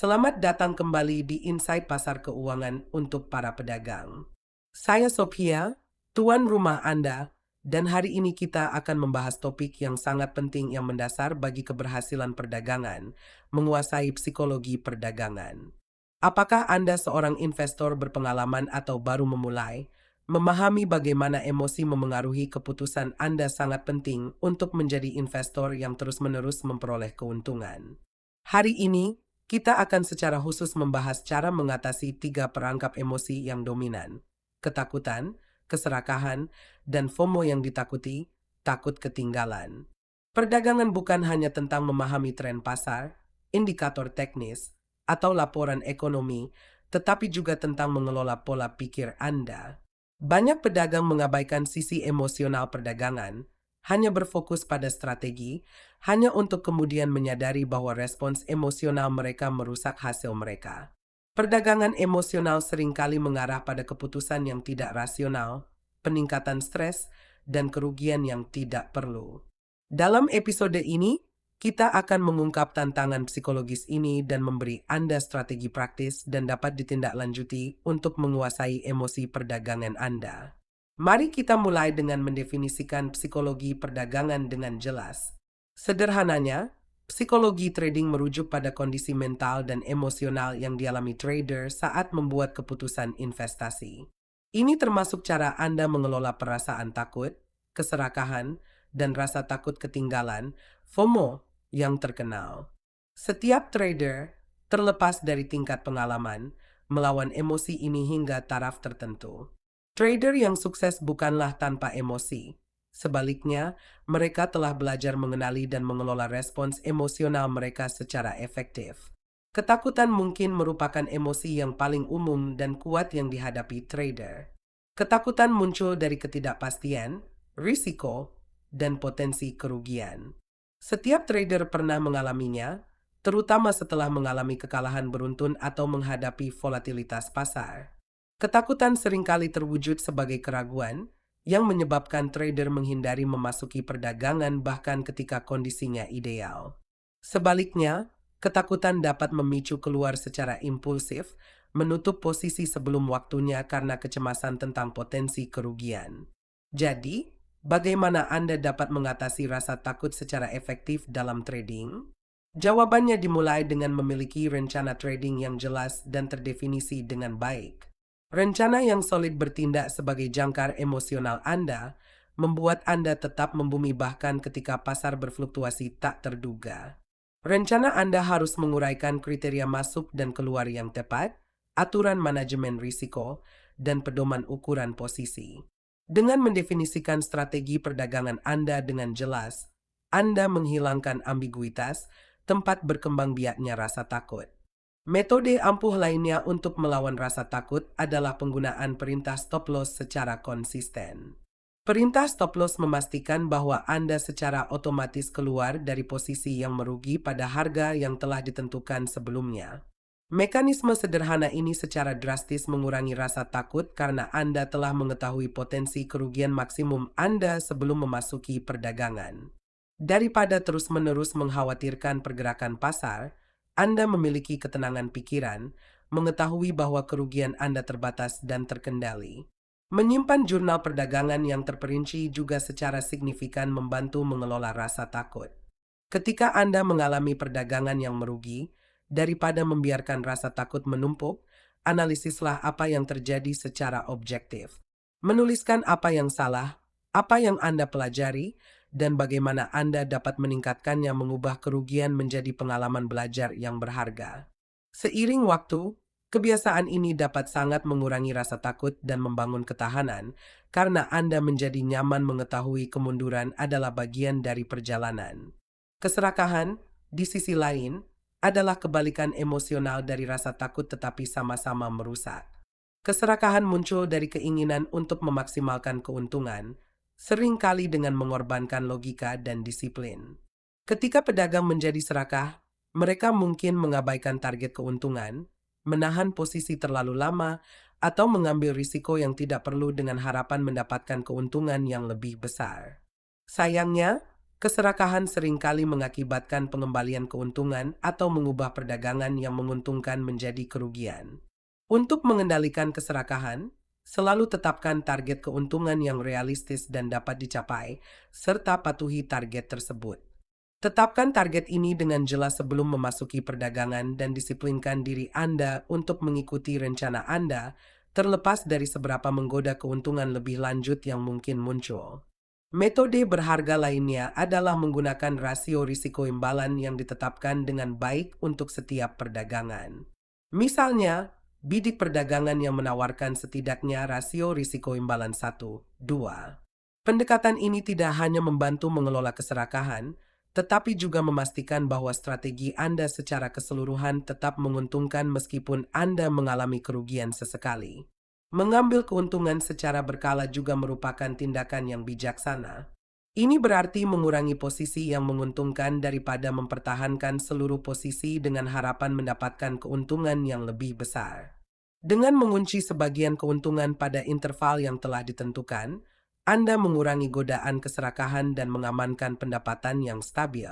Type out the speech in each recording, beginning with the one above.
Selamat datang kembali di Insight Pasar Keuangan untuk para pedagang. Saya Sophia, tuan rumah Anda, dan hari ini kita akan membahas topik yang sangat penting yang mendasar bagi keberhasilan perdagangan, menguasai psikologi perdagangan. Apakah Anda seorang investor berpengalaman atau baru memulai? Memahami bagaimana emosi memengaruhi keputusan Anda sangat penting untuk menjadi investor yang terus-menerus memperoleh keuntungan. Hari ini, kita akan secara khusus membahas cara mengatasi 3 perangkap emosi yang dominan: ketakutan, keserakahan, dan FOMO yang ditakuti, takut ketinggalan. Perdagangan bukan hanya tentang memahami tren pasar, indikator teknis, atau laporan ekonomi, tetapi juga tentang mengelola pola pikir Anda. Banyak pedagang mengabaikan sisi emosional perdagangan, hanya berfokus pada strategi, hanya untuk kemudian menyadari bahwa respons emosional mereka merusak hasil mereka. Perdagangan emosional seringkali mengarah pada keputusan yang tidak rasional, peningkatan stres, dan kerugian yang tidak perlu. Dalam episode ini, kita akan mengungkap tantangan psikologis ini dan memberi Anda strategi praktis dan dapat ditindaklanjuti untuk menguasai emosi perdagangan Anda. Mari kita mulai dengan mendefinisikan psikologi perdagangan dengan jelas. Sederhananya, psikologi trading merujuk pada kondisi mental dan emosional yang dialami trader saat membuat keputusan investasi. Ini termasuk cara Anda mengelola perasaan takut, keserakahan, dan rasa takut ketinggalan, FOMO, yang terkenal. Setiap trader, terlepas dari tingkat pengalaman, melawan emosi ini hingga taraf tertentu. Trader yang sukses bukanlah tanpa emosi. Sebaliknya, mereka telah belajar mengenali dan mengelola respons emosional mereka secara efektif. Ketakutan mungkin merupakan emosi yang paling umum dan kuat yang dihadapi trader. Ketakutan muncul dari ketidakpastian, risiko, dan potensi kerugian. Setiap trader pernah mengalaminya, terutama setelah mengalami kekalahan beruntun atau menghadapi volatilitas pasar. Ketakutan seringkali terwujud sebagai keraguan yang menyebabkan trader menghindari memasuki perdagangan bahkan ketika kondisinya ideal. Sebaliknya, ketakutan dapat memicu keluar secara impulsif, menutup posisi sebelum waktunya karena kecemasan tentang potensi kerugian. Jadi, bagaimana Anda dapat mengatasi rasa takut secara efektif dalam trading? Jawabannya dimulai dengan memiliki rencana trading yang jelas dan terdefinisi dengan baik. Rencana yang solid bertindak sebagai jangkar emosional Anda, membuat Anda tetap membumi bahkan ketika pasar berfluktuasi tak terduga. Rencana Anda harus menguraikan kriteria masuk dan keluar yang tepat, aturan manajemen risiko, dan pedoman ukuran posisi. Dengan mendefinisikan strategi perdagangan Anda dengan jelas, Anda menghilangkan ambiguitas, tempat berkembang biaknya rasa takut. Metode ampuh lainnya untuk melawan rasa takut adalah penggunaan perintah stop loss secara konsisten. Perintah stop loss memastikan bahwa Anda secara otomatis keluar dari posisi yang merugi pada harga yang telah ditentukan sebelumnya. Mekanisme sederhana ini secara drastis mengurangi rasa takut karena Anda telah mengetahui potensi kerugian maksimum Anda sebelum memasuki perdagangan. Daripada terus-menerus mengkhawatirkan pergerakan pasar, Anda memiliki ketenangan pikiran, mengetahui bahwa kerugian Anda terbatas dan terkendali. Menyimpan jurnal perdagangan yang terperinci juga secara signifikan membantu mengelola rasa takut. Ketika Anda mengalami perdagangan yang merugi, daripada membiarkan rasa takut menumpuk, analisislah apa yang terjadi secara objektif. Menuliskan apa yang salah, apa yang Anda pelajari, dan bagaimana Anda dapat meningkatkannya mengubah kerugian menjadi pengalaman belajar yang berharga. Seiring waktu, kebiasaan ini dapat sangat mengurangi rasa takut dan membangun ketahanan karena Anda menjadi nyaman mengetahui kemunduran adalah bagian dari perjalanan. Keserakahan, di sisi lain, adalah kebalikan emosional dari rasa takut tetapi sama-sama merusak. Keserakahan muncul dari keinginan untuk memaksimalkan keuntungan, seringkali dengan mengorbankan logika dan disiplin. Ketika pedagang menjadi serakah, mereka mungkin mengabaikan target keuntungan, menahan posisi terlalu lama, atau mengambil risiko yang tidak perlu dengan harapan mendapatkan keuntungan yang lebih besar. Sayangnya, Keserakahan seringkali mengakibatkan pengembalian keuntungan atau mengubah perdagangan yang menguntungkan menjadi kerugian. Untuk mengendalikan keserakahan, selalu tetapkan target keuntungan yang realistis dan dapat dicapai, serta patuhi target tersebut. Tetapkan target ini dengan jelas sebelum memasuki perdagangan dan disiplinkan diri Anda untuk mengikuti rencana Anda, terlepas dari seberapa menggoda keuntungan lebih lanjut yang mungkin muncul. Metode berharga lainnya adalah menggunakan rasio risiko imbalan yang ditetapkan dengan baik untuk setiap perdagangan. Misalnya, bidik perdagangan yang menawarkan setidaknya rasio risiko imbalan 1:2. Pendekatan ini tidak hanya membantu mengelola keserakahan, tetapi juga memastikan bahwa strategi Anda secara keseluruhan tetap menguntungkan meskipun Anda mengalami kerugian sesekali. Mengambil keuntungan secara berkala juga merupakan tindakan yang bijaksana. Ini berarti mengurangi posisi yang menguntungkan daripada mempertahankan seluruh posisi dengan harapan mendapatkan keuntungan yang lebih besar. Dengan mengunci sebagian keuntungan pada interval yang telah ditentukan, Anda mengurangi godaan keserakahan dan mengamankan pendapatan yang stabil.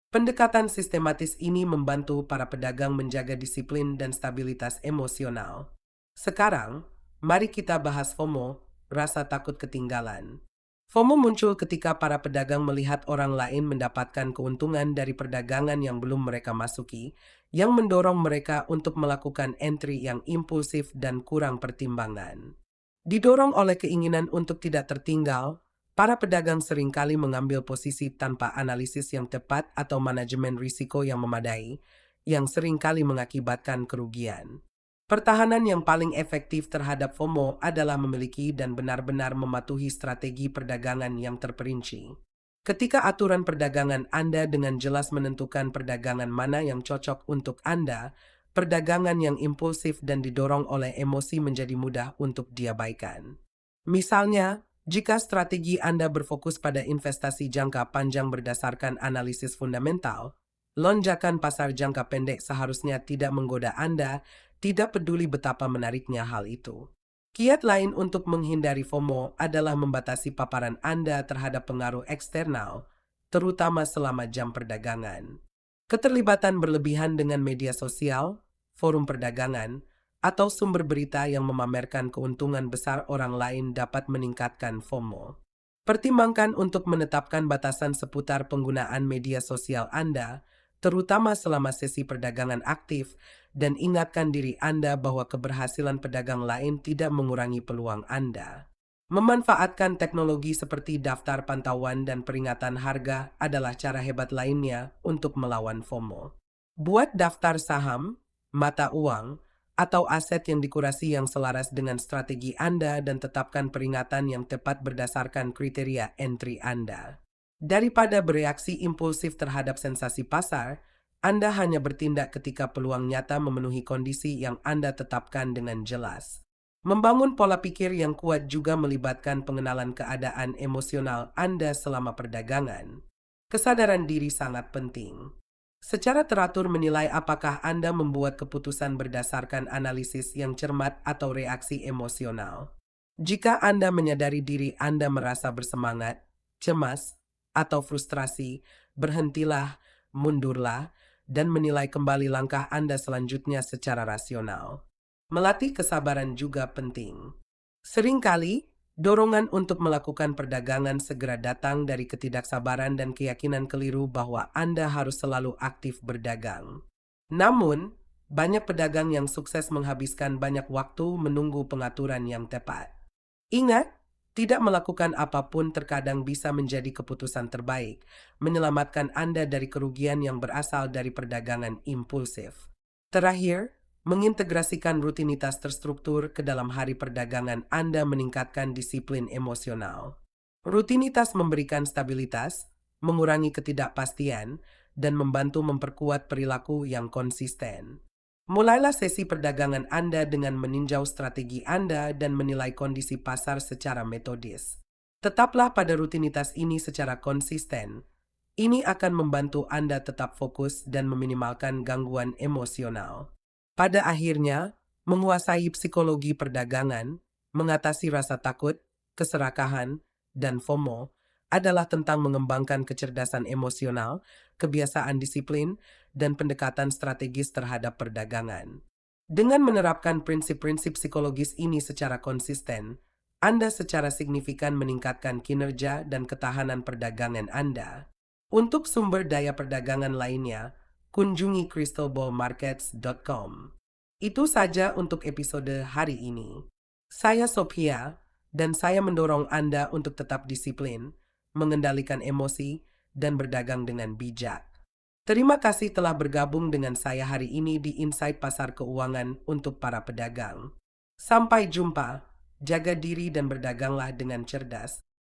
Pendekatan sistematis ini membantu para pedagang menjaga disiplin dan stabilitas emosional. Sekarang, mari kita bahas FOMO, rasa takut ketinggalan. FOMO muncul ketika para pedagang melihat orang lain mendapatkan keuntungan dari perdagangan yang belum mereka masuki, yang mendorong mereka untuk melakukan entry yang impulsif dan kurang pertimbangan. Didorong oleh keinginan untuk tidak tertinggal, para pedagang seringkali mengambil posisi tanpa analisis yang tepat atau manajemen risiko yang memadai, yang seringkali mengakibatkan kerugian. Pertahanan yang paling efektif terhadap FOMO adalah memiliki dan benar-benar mematuhi strategi perdagangan yang terperinci. Ketika aturan perdagangan Anda dengan jelas menentukan perdagangan mana yang cocok untuk Anda, perdagangan yang impulsif dan didorong oleh emosi menjadi mudah untuk diabaikan. Misalnya, jika strategi Anda berfokus pada investasi jangka panjang berdasarkan analisis fundamental, lonjakan pasar jangka pendek seharusnya tidak menggoda Anda, tidak peduli betapa menariknya hal itu. Kiat lain untuk menghindari FOMO adalah membatasi paparan Anda terhadap pengaruh eksternal, terutama selama jam perdagangan. Keterlibatan berlebihan dengan media sosial, forum perdagangan, atau sumber berita yang memamerkan keuntungan besar orang lain dapat meningkatkan FOMO. Pertimbangkan untuk menetapkan batasan seputar penggunaan media sosial Anda, terutama selama sesi perdagangan aktif, dan ingatkan diri Anda bahwa keberhasilan pedagang lain tidak mengurangi peluang Anda. Memanfaatkan teknologi seperti daftar pantauan dan peringatan harga adalah cara hebat lainnya untuk melawan FOMO. Buat daftar saham, mata uang, atau aset yang dikurasi yang selaras dengan strategi Anda dan tetapkan peringatan yang tepat berdasarkan kriteria entry Anda. Daripada bereaksi impulsif terhadap sensasi pasar, Anda hanya bertindak ketika peluang nyata memenuhi kondisi yang Anda tetapkan dengan jelas. Membangun pola pikir yang kuat juga melibatkan pengenalan keadaan emosional Anda selama perdagangan. Kesadaran diri sangat penting. Secara teratur menilai apakah Anda membuat keputusan berdasarkan analisis yang cermat atau reaksi emosional. Jika Anda menyadari diri Anda merasa bersemangat, cemas, atau frustrasi, berhentilah, mundurlah, dan menilai kembali langkah Anda selanjutnya secara rasional. Melatih kesabaran juga penting. Seringkali, dorongan untuk melakukan perdagangan segera datang dari ketidaksabaran dan keyakinan keliru bahwa Anda harus selalu aktif berdagang. Namun, banyak pedagang yang sukses menghabiskan banyak waktu menunggu pengaturan yang tepat. Ingat, tidak melakukan apapun terkadang bisa menjadi keputusan terbaik, menyelamatkan Anda dari kerugian yang berasal dari perdagangan impulsif. Terakhir, mengintegrasikan rutinitas terstruktur ke dalam hari perdagangan Anda meningkatkan disiplin emosional. Rutinitas memberikan stabilitas, mengurangi ketidakpastian, dan membantu memperkuat perilaku yang konsisten. Mulailah sesi perdagangan Anda dengan meninjau strategi Anda dan menilai kondisi pasar secara metodis. Tetaplah pada rutinitas ini secara konsisten. Ini akan membantu Anda tetap fokus dan meminimalkan gangguan emosional. Pada akhirnya, menguasai psikologi perdagangan, mengatasi rasa takut, keserakahan, dan FOMO adalah tentang mengembangkan kecerdasan emosional, kebiasaan disiplin, dan pendekatan strategis terhadap perdagangan. Dengan menerapkan prinsip-prinsip psikologis ini secara konsisten, Anda secara signifikan meningkatkan kinerja dan ketahanan perdagangan Anda. Untuk sumber daya perdagangan lainnya, kunjungi crystalballmarkets.com. Itu saja untuk episode hari ini. Saya Sophia, dan saya mendorong Anda untuk tetap disiplin, mengendalikan emosi, dan berdagang dengan bijak. Terima kasih telah bergabung dengan saya hari ini di Insight Pasar Keuangan untuk para pedagang. Sampai jumpa, jaga diri dan berdaganglah dengan cerdas.